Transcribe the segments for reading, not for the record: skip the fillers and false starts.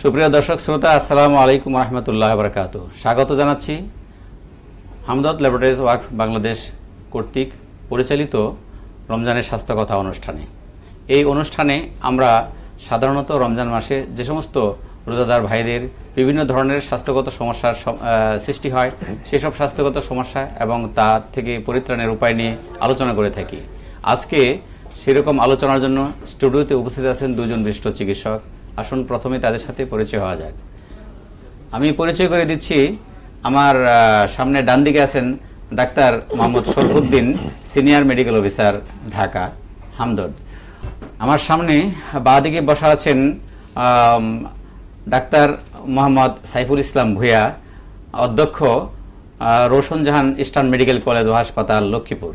সুপ্রিয় দর্শক শ্রোতা, আসসালামু আলাইকুম রহমতুল্লাহ বারাকাতুহু। স্বাগত জানাচ্ছি হামদর্দ ল্যাবরেটরিজ ওয়াকফ বাংলাদেশ কর্তৃক পরিচালিত রমজানের স্বাস্থ্য কথা অনুষ্ঠানে। এই অনুষ্ঠানে আমরা সাধারণত রমজান মাসে যে সমস্ত রোজাদার ভাইদের বিভিন্ন ধরনের স্বাস্থ্যগত সমস্যার সৃষ্টি হয়, সেসব স্বাস্থ্যগত সমস্যা এবং তা থেকে পরিত্রাণের উপায় নিয়ে আলোচনা করে থাকি। আজকে সেরকম আলোচনার জন্য স্টুডিওতে উপস্থিত আছেন দুজন বিশিষ্ট চিকিৎসক। আসুন প্রথমে তাদের সাথে পরিচয় হওয়া যাক। আমি পরিচয় করে দিচ্ছি। আমার সামনে ডান দিকে আছেন doctor Mohammad Sharafuddin, senior medical officer, Dhaka Hamdard. আমার সামনে বাঁ দিকে বসা আছেন ডাক্তার মোহাম্মদ সাইফুল ইসলাম ভূঁইয়া, অধ্যক্ষ, রোশন জাহান ইস্টার্ন মেডিকেল কলেজ ও হাসপাতাল, লক্ষ্মীপুর।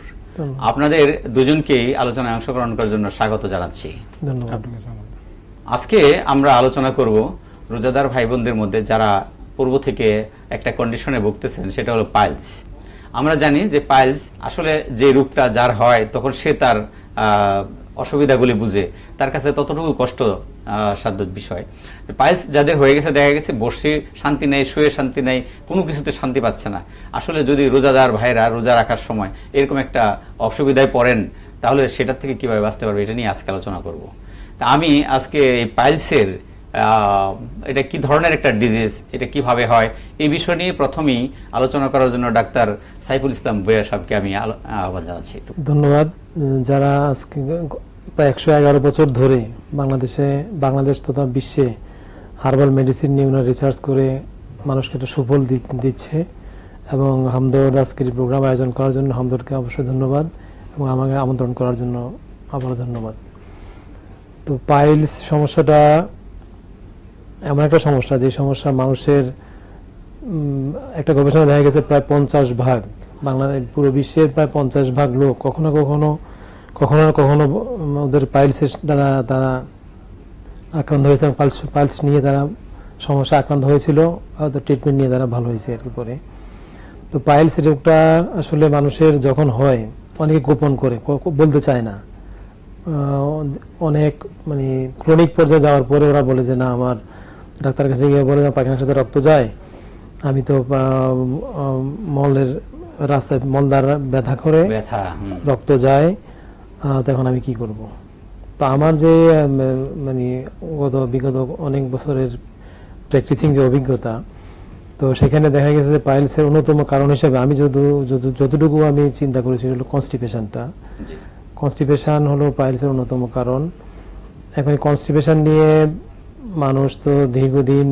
আপনাদের দুজনকেই আলোচনায় অংশগ্রহণ করার জন্য স্বাগত জানাচ্ছি। ধন্যবাদ। আজকে আমরা আলোচনা করব রোজাদার ভাই বোনদের মধ্যে যারা পূর্ব থেকে একটা কন্ডিশনে ভুগতেছেন, সেটা হলো পাইলস। আমরা জানি যে পাইলস আসলে যে রোগটা যার হয় তখন সে তার অসুবিধাগুলি বুঝে, তার কাছে ততটুকু কষ্ট সাধ্য বিষয়। পাইলস যাদের হয়ে গেছে, দেখা গেছে বসে শান্তি নেই, শুয়ে শান্তি নেই, কোনো কিছুতে শান্তি পাচ্ছে না। আসলে যদি রোজাদার ভাইরা রোজা রাখার সময় এরকম একটা অসুবিধায় পড়েন, তাহলে সেটার থেকে কিভাবে বাঁচতে পারবে, এটা নিয়ে আজকে আলোচনা করব। তা আমি আজকে এই পাইলসের এটা কি ধরনের একটা ডিজিজ, এটা কিভাবে হয়, এই বিষয় নিয়ে প্রথমেই আলোচনা করার জন্য ডাক্তার সাইফুল ইসলাম ভূঁইয়া সাহেবকে আমি আহ্বান জানাচ্ছি। ধন্যবাদ। যারা আজকে প্রায় 111 বছর ধরে বাংলাদেশ তথা বিশ্বে হার্বাল মেডিসিন নিয়ে ওনারা রিসার্চ করে মানুষকে একটা সুফল দিচ্ছে, এবং হামদর্দ আজকের প্রোগ্রাম আয়োজন করার জন্য হামদর্দকে অবশ্যই ধন্যবাদ, এবং আমাকে আমন্ত্রণ করার জন্য আবারও ধন্যবাদ। তো পাইলস সমস্যাটা এমন একটা সমস্যা, যে সমস্যা মানুষের একটা গবেষণা দেখা গেছে প্রায় 50% বাংলাদেশ পুরো বিশ্বের প্রায় 50% লোক কখনো না কখনো ওদের পাইলসের দ্বারা তারা আক্রান্ত হয়েছে। পাইলস নিয়ে তারা সমস্যা আক্রান্ত হয়েছিল, ওদের ট্রিটমেন্ট নিয়ে তারা ভালো হয়েছে আর কি পরে। তো পাইলস রোগটা আসলে মানুষের যখন হয়, অনেকে গোপন করে, বলতে চায় না। অনেক মানে ক্রনিক পর্যায়ে যাওয়ার পরে ওরা বলে যে না, আমার ডাক্তারের কাছে গিয়ে বলে পায়খানার সাথে রক্ত যায়, আমি তো মলের রাস্তায় মলদ্বার ব্যথা করে রক্ত যায়, তখন আমি কি করব। তো আমার যে মানে বিগত অনেক বছরের প্র্যাকটিসিং যে অভিজ্ঞতা, তো সেখানে দেখা গেছে যে পাইলসের অন্যতম কারণ হিসেবে আমি যতটুকু আমি চিন্তা করেছি হলো কনস্টিপেশনটা। কনস্টিপেশন হলো পাইলসের অন্যতম কারণ। এখন কনস্টিপেশন নিয়ে মানুষ তো দীর্ঘদিন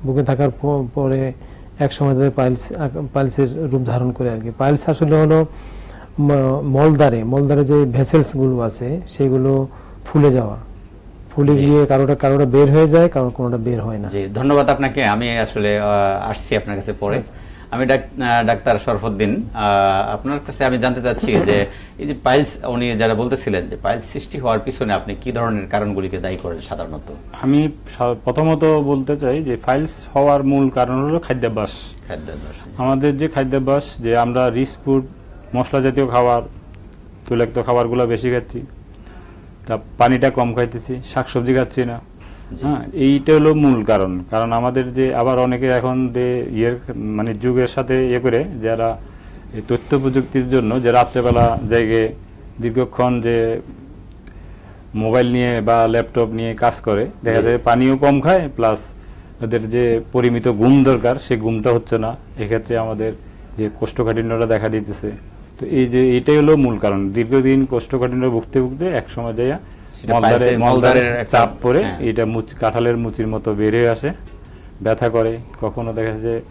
ভুগে থাকার পরে এক সময় ধরে পাইলসের রূপ ধারণ করে আর কি। পাইলস আসলে হলো মলদ্বারে যে ভেসেলস গুলো আছে সেগুলো ফুলে গিয়ে কারোটা বের হয়ে যায়, কোনোটা বের হয় না। জি, ধন্যবাদ আপনাকে। আমি আসলে আসছি আপনার কাছে পরে। আমি ডাক্তার শরফুদ্দিন, আপনার কাছে আমি জানতে চাচ্ছি যে এই যে পাইলস, উনি যারা বলতেছিলেন যে পাইলস সৃষ্টি হওয়ার পিছনে আপনি কি ধরনের কারণগুলিকে দায়ী করেন সাধারণত? আমি প্রথমত বলতে চাই যে পাইলস হওয়ার মূল কারণ হলো খাদ্যাভ্যাস। আমাদের যে খাদ্যাভ্যাস, যে আমরা রিচ ফুড, মশলা জাতীয় খাবার, তৈলাক্ত খাবারগুলো বেশি খাচ্ছি, তা পানিটা কম খাইতেছি, শাকসবজি খাচ্ছি না। হ্যাঁ, এইটা হলো মূল কারণ। কারণ আমাদের যে আবার অনেকে এখন মানে যুগের সাথে করে যারা এই তথ্য প্রযুক্তির জন্য যে রাত্রেবেলা জায়গায় দীর্ঘক্ষণ যে মোবাইল নিয়ে বা ল্যাপটপ নিয়ে কাজ করে, দেখা যায় পানিও কম খায়, প্লাস ওদের যে পরিমিত ঘুম দরকার সে ঘুমটা হচ্ছে না। এক্ষেত্রে আমাদের যে কোষ্ঠকাঠিন্যটা দেখা দিতেছে। তো এইটাই হলো মূল কারণ। দীর্ঘদিন কোষ্ঠকাঠিন্য ভুগতে এক সময় যাইয়া মলদ্বারের চাপ পড়ে এটা কাঁঠালের মুচির মতো বের হয়ে আসে, ব্যথা করে। কখনো দেখা যায়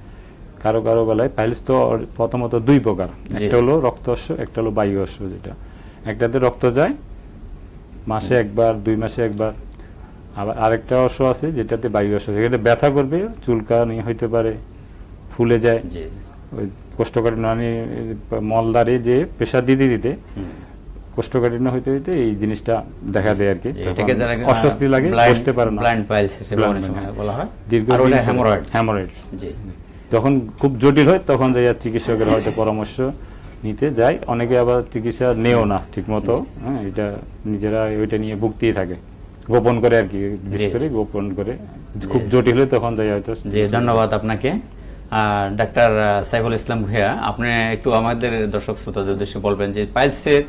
কারো বেলায় পাইলস তো প্রথমত 2 প্রকার, একটা হলো রক্তস্য, একটা হলো বায়ুস্য। যেটা একটাতে রক্ত যায় মাসে একবার, 2 মাসে একবার। আবার আরেকটা অশ্ব আছে যেটাতে বায়ুস্য, সেটাতে ব্যথা করবে, চুলকানি হইতে পারে, ফুলে যায়। ওই কোষ্ঠকাঠিন্য মলদ্বারে যে প্রেসার দিতে কোষ্ঠকাঠিন্য হইতে এই জিনিসটা দেখা দেয় আর কি। অস্বস্তি লাগে, বসতে পারে না। হ্যামোরয়েড যখন খুব জটিল হয় তখন যাই চিকিৎসকের হয়তো পরামর্শ নিতে যায়। অনেকে আবার চিকিৎসা নেও না ঠিক মতো, এটা নিজেরা ওইটা নিয়ে ভুগতেই থাকে। গোপন করে আর কি, বিশেষ করে গোপন করে, খুব জটিল হলে তখন যাই হয়তো। জি, ধন্যবাদ আপনাকে। ডাক্তার সাইফুল ইসলাম ভূঁইয়া, আপনি একটু আমাদের দর্শক শ্রোতাদের উদ্দেশ্যে বলবেন যে পাইলসের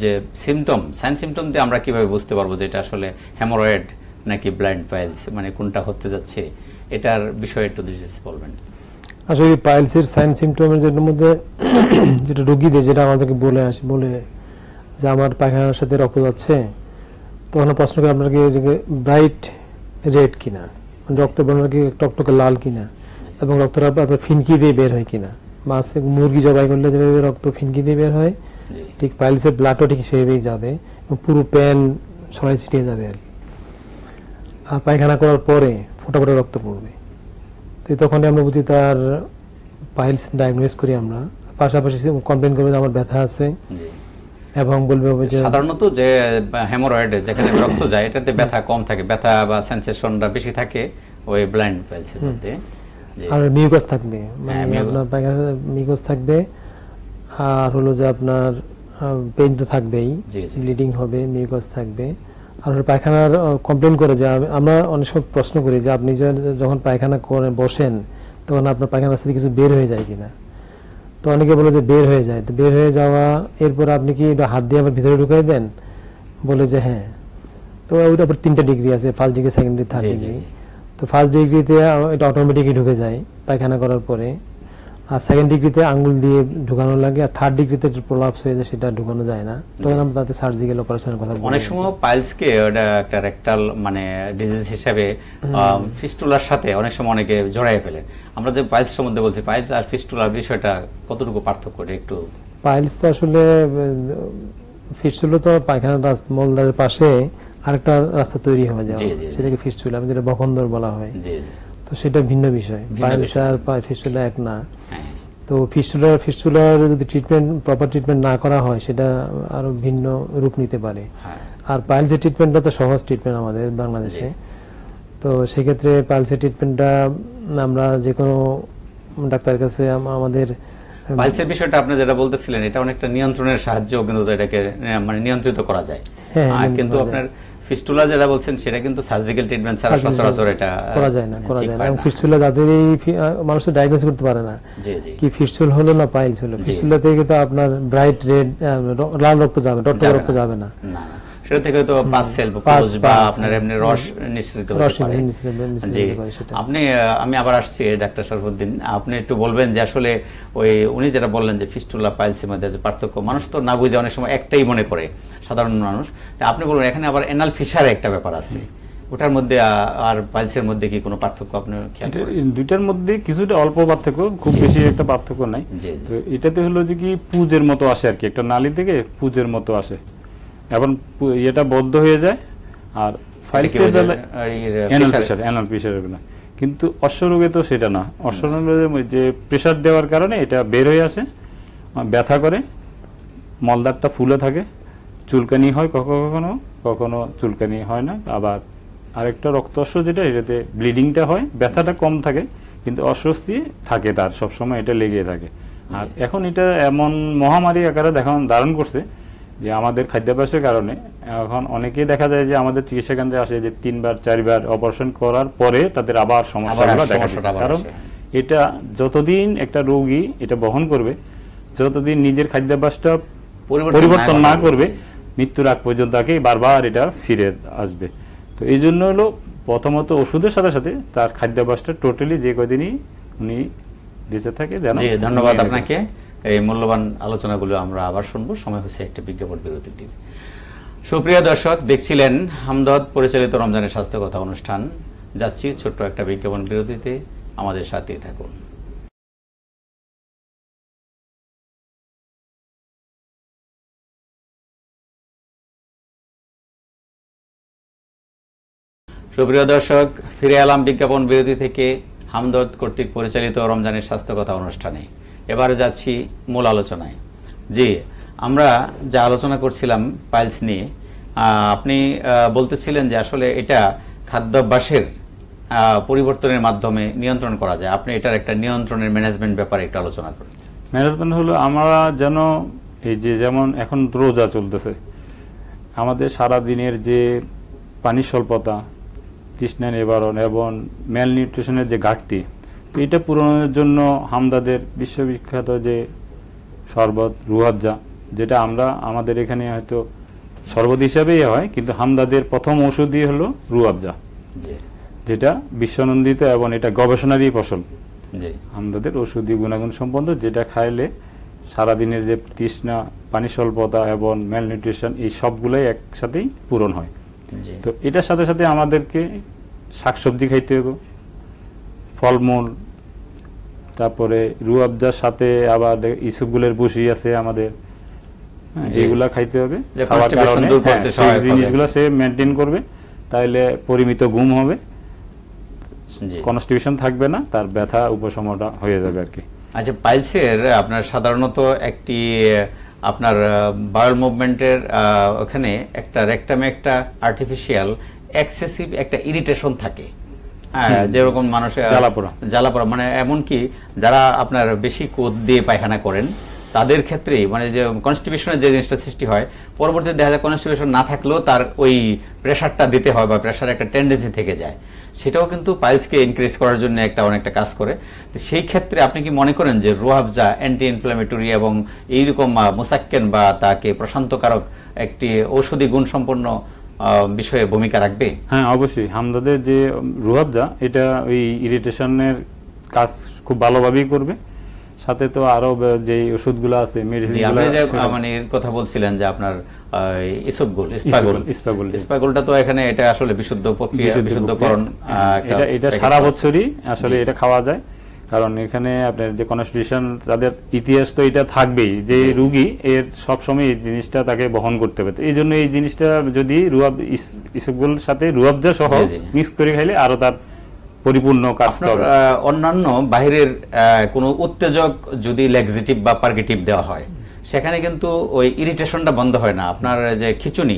যে সিমটম, সাইন সিমটম দিয়ে আমরা কিভাবে বুঝতে পারবো যে এটা আসলে হেমোরয়েড নাকি ব্লাইন্ড পাইলস, মানে কোনটা হতে যাচ্ছে, এটার বিষয়ে একটু ডিটেইলস বলবেন। আসলে পাইলসের সাইন সিমটমের যেটার মধ্যে যেটা রোগীদের যেটা আমাদেরকে বলে যে আমার পায়খানার সাথে রক্ত যাচ্ছে, তখন প্রশ্ন করে আপনার কি ব্রাইট রেড কিনা, রক্ত বর্ণনা কি টকটকে লাল কিনা, এবং রক্তটা আপনার ফিনকি দিয়ে বের হয় কিনা। মাছ মুরগি জবাই করলে যেভাবে রক্ত ফিনকি দিয়ে বের হয়, ঠিক পাইলসের ব্লাডও ঠিক সেভাবেই যাবে এবং পুরো প্যান ছড়াই ছিটিয়ে যাবে আর কি। আর পায়খানা করার পরে ফোটা ফোটা রক্ত পড়বে, তো তখন আমরা বুঝি তার পাইলস ডায়াগনোস করি আমরা। পাশাপাশি কমপ্লেন করবে যে আমার ব্যথা আছে, এবং বলবে যে সাধারণত যে হেমোরয়েড যেখানে রক্ত যায় এটাতে ব্যথা কম থাকে, ব্যথা বা সেন্সেশনটা বেশি থাকে ওই ব্লাইন্ড পাইলসের মধ্যে। আর মিউকাস থাকবে, মানে আপনার পায়খানার মিউকাস থাকবে, আর হলো যে আপনার পেইন তো থাকবেই, ব্লিডিং হবে, মিউকাস থাকবে। আর পায়খানার কমপ্লেন করে যে আমরা অনেক সময় প্রশ্ন করি যে আপনি যখন পায়খানা করে বসেন তখন আপনার পায়খানার রাস্তা থেকে কিছু বের হয়ে যায় কিনা। তো অনেকে বলে যে বের হয়ে যায়, তো বের হয়ে যাওয়া এরপর আপনি কি হাত দিয়ে আবার ভিতরে ঢুকাই দেন, বলে যে হ্যাঁ। তো ওইটা আবার 3টা ডিগ্রি আছে, first degree, second degree, third degree. তো ফার্স্ট ডিগ্রিতে এটা অটোমেটিকলি ঢুকে যায় পায়খানা করার পরে, আর সেকেন্ড ডিগ্রিতে আঙ্গুল দিয়ে ঢুকানো লাগে, আর থার্ড ডিগ্রিতে প্রলাপস হয়ে যায়, সেটা ঢুকানো যায় না, তখন আমরা তাতে সার্জিক্যাল অপারেশনের কথা বলি। অনেক সময় পাইলসকে ওটা একটা রেকটাল মানে ডিজিজ হিসেবে ফিস্টুলার সাথে অনেক সময় অনেকে জড়ায় ফেলেন। আমরা যে পাইলস সম্বন্ধে বলছি, পাইলস আর ফিস্টুলার বিষয়টা কতটুকু পার্থক্য একটু। পাইলস তো আসলে ফিস্টুলা তো পায়খানার রাস্তা মলদ্বারের পাশে আরেকটা রাস্তা তৈরি হয়ে যায়, সেটাকে ফিস্টুলা, যেটা বখন্দর বলা হয়, তো সেটা ভিন্ন বিষয়। পাইলস আর ফিস্টুলা এক না। তো ফিস্টুলার যদি প্রপার ট্রিটমেন্ট না করা হয় সেটা আরো ভিন্ন রূপ নিতে পারে। আর পাইলসের ট্রিটমেন্টটা তো সহজ ট্রিটমেন্ট আমাদের বাংলাদেশে, তো সেক্ষেত্রে পাইলসের ট্রিটমেন্টটা আমরা যে কোনো ডাক্তারের কাছে আমাদের পাইলসের বিষয়টা আপনি যেটা বলতেছিলেন, এটা অনেকটা নিয়ন্ত্রণের সাহায্যেও কিন্তু এটাকে মানে নিয়ন্ত্রিত করা যায়। কিন্তু আপনার ফিস্টুলা যেটা বলছেন সেটা কিন্তু সার্জিক্যাল ট্রিটমেন্ট ছাড়া সচরাচর এটা করা যায় না। এবং ফিস্টুলা যাদের এই মানুষের ডায়াগনোস করতে পারে না কি ফিস্টুল হলো না পাইলস হলো। ফিস্টুলা থেকে তো আপনার ব্রাইট রেড লাল রক্ত যাবে, টকটকে রক্ত যাবে না, সেটা থেকে তো পাস সেল বা আপনার এমনি রস নিঃসৃত হতে পারে। আপনি আমি আবার আসছি ডাক্তার শরফুদ্দিন, আপনি একটু বলবেন যে আসলে ওই উনি যেটা বললেন যে ফিস্টুলা পাইলসের মধ্যে যে পার্থক্য, মানুষ তো না বুঝে অনেক সময় একটাই মনে করে সাধারণ মানুষ। আপনি বলবেন এখানে আবার এনাল ফিশারে একটা ব্যাপার আছে, ওটার মধ্যে আর পাইলসের মধ্যে কি কোনো পার্থক্য আপনি খেয়াল করেন? দুইটার মধ্যে কিছুটা অল্প পার্থক্য, খুব বেশি একটা পার্থক্য নাই। তো এটাতে হলো যে কি পুজের মতো আসে আর কি, একটা নালী থেকে পুজের মতো আসে, এখন এটা বদ্ধ হয়ে যায়। আর ফাইলসের অ্যানাল প্রেসারের না, কিন্তু অশ্বরোগে তো সেটা না। অশ্বরোগে যে প্রেসার দেওয়ার কারণে এটা বের হয়ে আসে, ব্যথা করে, মলদারটা ফুলে থাকে, চুলকানি হয় কখনো কখনো চুলকানি হয় না। আবার আরেকটা রক্তস্ব যেটা, এটাতে ব্লিডিংটা হয়, ব্যথাটা কম থাকে কিন্তু অস্বস্তি থাকে তার সবসময়, এটা লেগে থাকে। আর এখন এটা এমন মহামারী আকারে ধারণ করছে যে আমাদের খাদ্যাভ্যাসের কারণে এখন অনেকেই দেখা যায় যে আমাদের চিকিৎসা কেন্দ্রে আসে যে 3বার 4বার অপারেশন করার পরে তাদের আবার সমস্যাগুলো দেখা দিচ্ছে। কারণ এটা যতদিন একটা রোগী এটা বহন করবে, যতদিন নিজের খাদ্যাভ্যাসটা পরিবর্তন না করবে, মৃত্যুর আগ পর্যন্ত তাকে বারবার এটা ফিরে আসবে। তো এই জন্য হলো প্রথমত ওষুধের সাথে সাথে তার খাদ্যাভ্যাসটা টোটালি যে কদিনই উনি বেঁচে থাকে যেন। ধন্যবাদ আপনাকে। এই মূল্যবান আলোচনাগুলো আমরা আবার শুনবো, সময় হচ্ছে একটা বিজ্ঞাপন বিরতির। সুপ্রিয় দর্শক, দেখছিলেন হামদর্দ পরিচালিত রমজানের স্বাস্থ্য কথা অনুষ্ঠান। যাচ্ছি ছোট্ট একটা বিজ্ঞাপন বিরতিতে, আমাদের সাথেই থাকুন। সুপ্রিয় দর্শক, ফিরে এলাম বিজ্ঞাপন বিরতি থেকে হামদর্দ কর্তৃক পরিচালিত রমজানের স্বাস্থ্য কথা অনুষ্ঠানে। এবারে যাচ্ছি মূল আলোচনায়। জি, আমরা যা আলোচনা করছিলাম পাইলস নিয়ে, আপনি বলতেছিলেন যে আসলে এটা খাদ্যাভ্যাসের পরিবর্তনের মাধ্যমে নিয়ন্ত্রণ করা যায়। আপনি এটার একটা নিয়ন্ত্রণের ম্যানেজমেন্ট ব্যাপারে একটু আলোচনা করেন। ম্যানেজমেন্ট হলো আমরা যেন এই যে যেমন এখন রোজা চলতেছে, আমাদের সারা দিনের যে পানির স্বল্পতা, তৃষ্ণা নিবারণ এবং ম্যাল নিউট্রিশনের যে ঘাটতি, তো এটা পূরণের জন্য হামদাদের বিশ্ববিখ্যাত যে শরবত রুয়াবজা, যেটা আমরা আমাদের এখানে হয়তো শরবত হিসাবেই হয়, কিন্তু হামদাদের প্রথম ঔষধই হলো রুয়াবজা, যেটা বিশ্বনন্দিত এবং এটা গবেষণারই ফসল। হামদাদের ঔষধি গুণাগুণ সম্পন্ন, যেটা খাইলে সারাদিনের যে তৃষ্ণা, পানি স্বল্পতা এবং ম্যাল নিউট্রিশন এই সবগুলোই একসাথেই পূরণ হয়। তো এটার সাথে সাথে আমাদেরকে শাকসবজি খাইতে হবে, ফলমূল, তারপরে রুয়াবজার সাথে আবার ইসবগুলের বসি আছে আমাদের, এগুলা খাইতে হবে। খাওয়ার কারণে সেই জিনিসগুলো সে মেনটেন করবে, তাইলে পরিমিত ঘুম হবে, কনস্টিপেশন থাকবে না, তার ব্যথা উপশমটা হয়ে যাবে আর কি। আচ্ছা, পাইলসের আপনার সাধারণত একটি আপনার বাউল মুভমেন্টের ওখানে একটা রেকটামে একটা আর্টিফিশিয়াল এক্সেসিভ একটা ইরিটেশন থাকে, হ্যাঁ, যেরকম মানুষের জ্বালাপোড়া, মানে এমনকি যারা আপনার বেশি কোদ দিয়ে পায়খানা করেন তাদের ক্ষেত্রে মানে যে কনস্টিপেশনের যে জিনিসটা সৃষ্টি হয়, পরবর্তীতে দেখা যায় কনস্টিপেশন না থাকলেও তার ওই প্রেশারটা দিতে হয় বা প্রেশার একটা টেন্ডেন্সি থেকে যায়, সেটাও কিন্তু পাইলসকে ইনক্রিজ করার জন্য অনেকটা কাজ করে। তো সেই ক্ষেত্রে আপনি কি মনে করেন যে রুয়াবজা অ্যান্টি ইনফ্ল্যামেটরি এবং এইরকম মুসাক্কেন বা তাকে প্রশান্তকারক একটি ঔষধি গুণসম্পন্ন বিষয়ে ভূমিকা রাখবে? হ্যাঁ, অবশ্যই। হামদাদের যে রুয়াবজা, এটা ওই ইরিটেশনের কাজ খুব ভালোভাবেই করবে। সাথে তো আরো যে ওষুধগুলো আছে, মেডিসিনগুলো, মানে এর কথা বলছিলেন যে আপনার ইসপাগুলটা তো এখানে এটা আসলে বিশুদ্ধ প্রক্রিয়া, বিশুদ্ধকরণ, এটা সারা বছরই আসলে এটা খাওয়া যায়। কারণ এখানে আপনার যে কনস্টিটিউশন, তাদের ইতিহাস তো এটা থাকবেই, যে রুগী এর সবসময় এই জিনিসটা তাকে বহন করতে হবে। এই জন্য এই জিনিসটা যদি ইসবগুলোর সাথে রুয়াবজা সহ মিক্স করে খাইলে আরো তার পরিপূর্ণ কাজ হবে। অন্যান্য বাইরের কোনো উত্তেজক যদি ল্যাক্সেটিভ বা পার্গেটিভ দেওয়া হয়, সেখানে কিন্তু ওই ইরিটেশনটা বন্ধ হয় না। আপনার যে খিচুনি,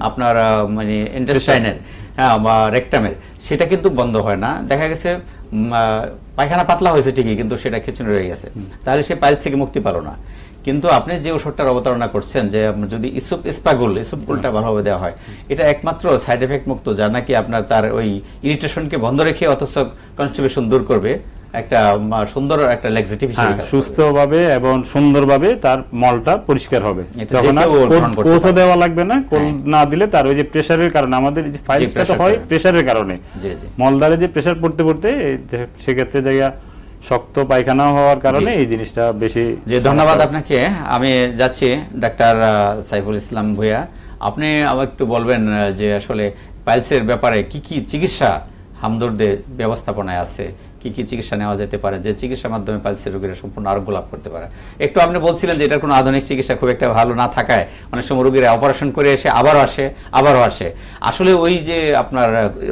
আপনার মানে ইন্টেস্টাইনের বা রেকটামের, সেটা কিন্তু বন্ধ হয় না। দেখা গেছে পায়খানা পাতলা হয়েছে ঠিকই, কিন্তু সেটা খিচুনি রয়ে গেছে, তাহলে সে পাইলস থেকে মুক্তি পেল না। কিন্তু আপনি যে ওষুধটার অবতারণা করছেন যে যদি ইসবগুলটা ভালোভাবে দেওয়া হয়, এটা একমাত্র সাইড এফেক্ট মুক্ত, যা নাকি আপনার তার ওই ইরিটেশনকে বন্ধ রেখে অথচ কনস্টিপেশন দূর করবে, একটা সুন্দর একটা ল্যাক্সেটিভ হিসেবে সুস্থভাবে এবং সুন্দরভাবে তার মলটা পরিষ্কার হবে। যখন কোথা দেওয়া লাগবে না, কোল না দিলে তার ওই যে প্রেসারের কারণে, আমাদের যে ফাইলসটা তো হয় প্রেসারের কারণে, মলদারে যে প্রেসার পড়তে পড়তে সেক্ষেত্রে জায়গা শক্ত পায়খানা হওয়ার কারণে এই জিনিসটা বেশি। ধন্যবাদ আপনাকে। আমি যাচ্ছি ডাক্তার সাইফুল ইসলাম ভূঁইয়া, আপনি আবার একটু বলবেন যে আসলে পাইলসের ব্যাপারে কি কি চিকিৎসা হামদর্দের ব্যবস্থাপনায় আছে, কি কি চিকিৎসা নেওয়া যেতে পারে, যে চিকিৎসার মাধ্যমে পাইলসের রোগীরা সম্পূর্ণ আরোগ্য লাভ করতে পারে। একটু আপনি বলছিলেন যে এটার কোনো আধুনিক চিকিৎসা খুব একটা ভালো না থাকায় অনেক সময় রোগীরা অপারেশন করে এসে আবারও আসে। আসলে ওই যে আপনার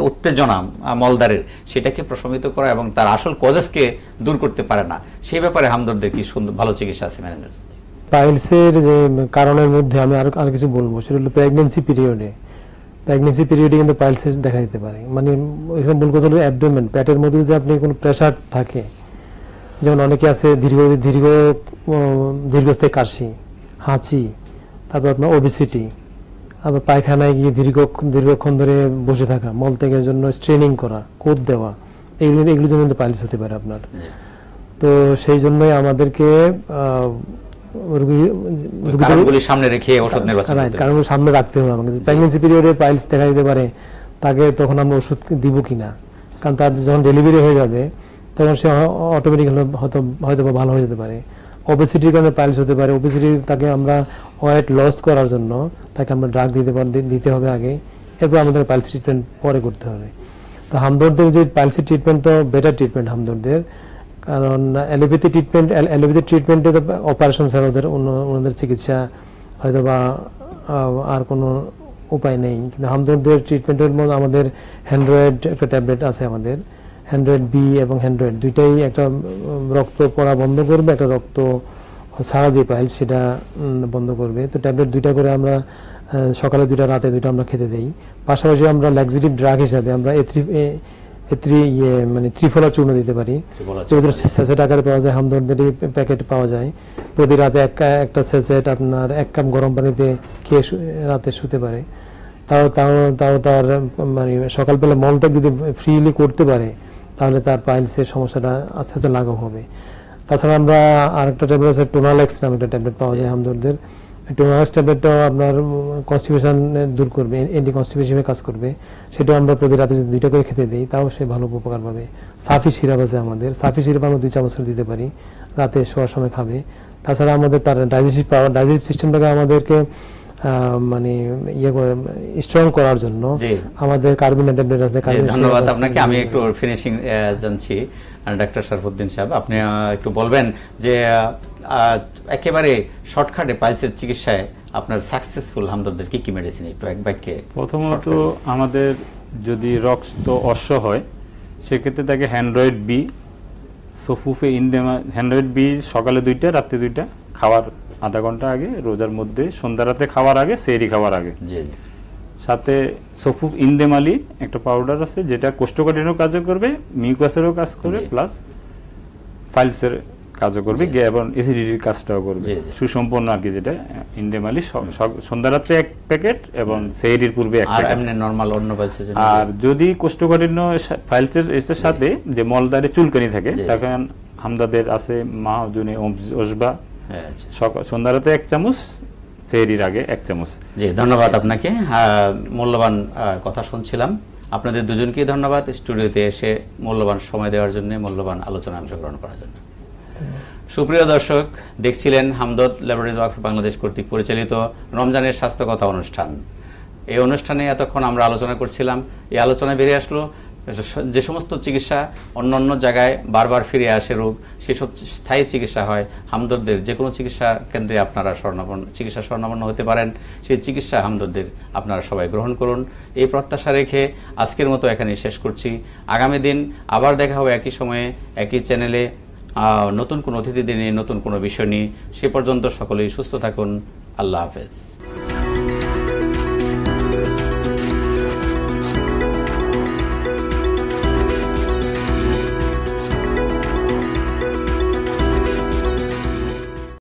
উত্তেজনা মলদারের, সেটাকে প্রশমিত করা এবং তার আসল কজেসকে দূর করতে পারে না, সেই ব্যাপারে হামদর্দের কি সুন্দর ভালো চিকিৎসা আছে ম্যানেজার? পাইলসের যে কারণের মধ্যে আমি আরো কিছু বলবো, সেটা হলো প্রেগন্যান্সি পিরিয়ডে কিন্তু পাইলসের দেখা দিতে পারে। মানে এখানে মূল কথা হলো অ্যাবডোমেন, পেটের মধ্যে যদি আপনি কোনো প্রেসার থাকে, যেমন অনেকে আছে দীর্ঘস্থায়ী কাশি, হাঁচি, তারপর আপনার ওবেসিটি, আবার পায়খানায় গিয়ে দীর্ঘক্ষণ ধরে বসে থাকা, মলত্যাগের জন্য স্ট্রেনিং করা, কোদ দেওয়া, এগুলোর জন্য কিন্তু পাইলস হতে পারে আপনার। তো সেই জন্যই আমাদেরকে সামনে রেখে ওষুধ নির্বাচন, কারণ সামনে রাখতে হবে আমাকে। প্রেগন্যান্সি পিরিয়ডে পাইলস দেখা দিতে পারে, তাকে তখন আমরা ওষুধ দিব কিনা, কারণ তার যখন ডেলিভারি হয়ে যাবে তখন সে অটোমেটিক্যালি হয়তো ভালো হয়ে যেতে পারে। ওবেসিটির কারণে পাইলস হতে পারে। ওবেসিটি তাকে আমরা ওয়েট লস করার জন্য তাকে আমরা ড্রাগ দিতে হবে আগে, এরপর আমাদের পাইলস ট্রিটমেন্ট পরে করতে হবে। তো হামদর্দের যে পাইলসের ট্রিটমেন্ট তো বেটার ট্রিটমেন্ট হামদর্দের, কারণ অ্যালোপ্যাথি ট্রিটমেন্টে তো অপারেশন ছাড়া ওনাদের চিকিৎসা হয়তো বা আর কোনো উপায় নেই। কিন্তু হামদর্দের ট্রিটমেন্টের মধ্যে আমাদের হ্যান্ড্রয়েড একটা ট্যাবলেট আছে, আমাদের হ্যান্ড্রয়েড বি এবং হ্যান্ড্রয়েড দুইটাই একটা রক্ত পড়া বন্ধ করবে, একটা রক্ত ছাড়া যে পাইলস সেটা বন্ধ করবে। তো ট্যাবলেট দুইটা করে আমরা সকালে দুইটা, রাতে দুইটা আমরা খেতে দেই। পাশাপাশি আমরা ল্যাক্সেটিভ ড্রাগ হিসাবে আমরা মানে ত্রিফলা চূর্ণ দিতে পারি, স্যাচেট আকারে পাওয়া যায়, হামদর্দের প্যাকেট পাওয়া যায়। প্রতি রাতে একটা স্যাচেট আপনার 1 কাপ গরম পানিতে খেয়ে রাতে শুতে পারে। তাও তাও তাও তার মানে সকালবেলা মলত্যাগ যদি ফ্রিলি করতে পারে তাহলে তার পাইলসের সমস্যাটা আস্তে আস্তে লাঘব হবে। তাছাড়া আমরা আরেকটা ট্যাবলেট আছে, টোনালেক্স নামে একটা ট্যাবলেট পাওয়া যায় হামদর্দের। টোনালেক্স ট্যাবলেটটাও আপনার কনস্টিপেশন দূর করবে, অ্যান্টি কনস্টিপেশনে কাজ করবে। সেটাও আমরা প্রতি রাতে যদি 2টা করে খেতে দিই তাও সে ভালো উপকার পাবে। সাফি সিরাপ আছে আমাদের, সাফি সিরাপ আমরা 2 চামচ দিতে পারি, রাতে শোয়ার সময় খাবে। তাছাড়া আমাদের তার ডাইজেস্টিভ পাওয়ার, ডাইজেস্টিভ সিস্টেমটাকে আমাদেরকে মানে ইয়ে করে স্ট্রং করার জন্য আমাদের কার্বিনা ট্যাবলেট আছে। ধন্যবাদ আপনাকে। আমি একটু ফিনিশিং জানছি ডাক্তার শরফুদ্দিন সাহেব, আপনি একটু বলবেন যে একেবারে শর্টকাটে পাইলসের চিকিৎসায় আপনার সাকসেসফুল হামদর্দের কি কি মেডিসিন, একটু এক বাক্যে। প্রথমত আমাদের যদি রক্ত অশ্ব হয় সেক্ষেত্রে তাকে হ্যান্ড্রয়েড বি, সফুফে ইনদেমা, হ্যান্ড্রয়েড বি সকালে 2টা রাতে 2টা, খাওয়ার আধা ঘন্টা আগে, রোজার মধ্যে, সন্ধ্যা রাতে খাওয়ার আগে, সেহরি খাওয়ার আগে। সাথে সফুফ ইনদেমালি একটা পাউডার আছে যেটা কোষ্ঠকাঠিন্যের কাজও করবে, মিউকাসেরও কাজ করবে, প্লাস ফাইলসের কাজও করবে, এবং অ্যাসিডিটির কাজটাও করবে, সুসম্পন্ন আর কি। যেটা ইনদেমালি সন্ধ্যা রাতে 1 প্যাকেট এবং সেহরির পূর্বে 1 প্যাকেট। এমনি নরমাল অন্য ফাইলসের জন্য আর যদি কোষ্ঠকাঠিন্য ফাইলসের এর সাথে যে মলদারে চুলকানি থাকে তখন হামদাদের আছে মাহজুনে ওসবা, সন্ধ্যা রাতে 1 চামচ, সেহরির আগে 1 চামচ। জি, ধন্যবাদ আপনাকে। মূল্যবান কথা শুনছিলাম। আপনাদের দুজনকেই ধন্যবাদ স্টুডিওতে এসে মূল্যবান সময় দেওয়ার জন্য, মূল্যবান আলোচনায় অংশগ্রহণ করার জন্য। সুপ্রিয় দর্শক, দেখছিলেন হামদর্দ ল্যাবরেটরিজ ওয়াকফ বাংলাদেশ কর্তৃক পরিচালিত রমজানের স্বাস্থ্য কথা অনুষ্ঠান। এই অনুষ্ঠানে এতক্ষণ আমরা আলোচনা করছিলাম, এই আলোচনায় বেরিয়ে আসলো যে সমস্ত চিকিৎসা অন্য অন্য জায়গায় বারবার ফিরে আসে রোগ, সেসব স্থায়ী চিকিৎসা হয় হামদর্দের যে কোনো চিকিৎসা কেন্দ্রে আপনারা চিকিৎসা স্বর্ণাপন্ন হতে পারেন। সেই চিকিৎসা হামদর্দের আপনারা সবাই গ্রহণ করুন, এই প্রত্যাশা রেখে আজকের মতো এখানে শেষ করছি। আগামী দিন আবার দেখা হবে একই সময়ে একই চ্যানেলে, নতুন কোনো অতিথিদের নিয়ে, নতুন কোনো বিষয় নিয়ে। সে পর্যন্ত সকলেই সুস্থ থাকুন। আল্লাহ হাফেজ।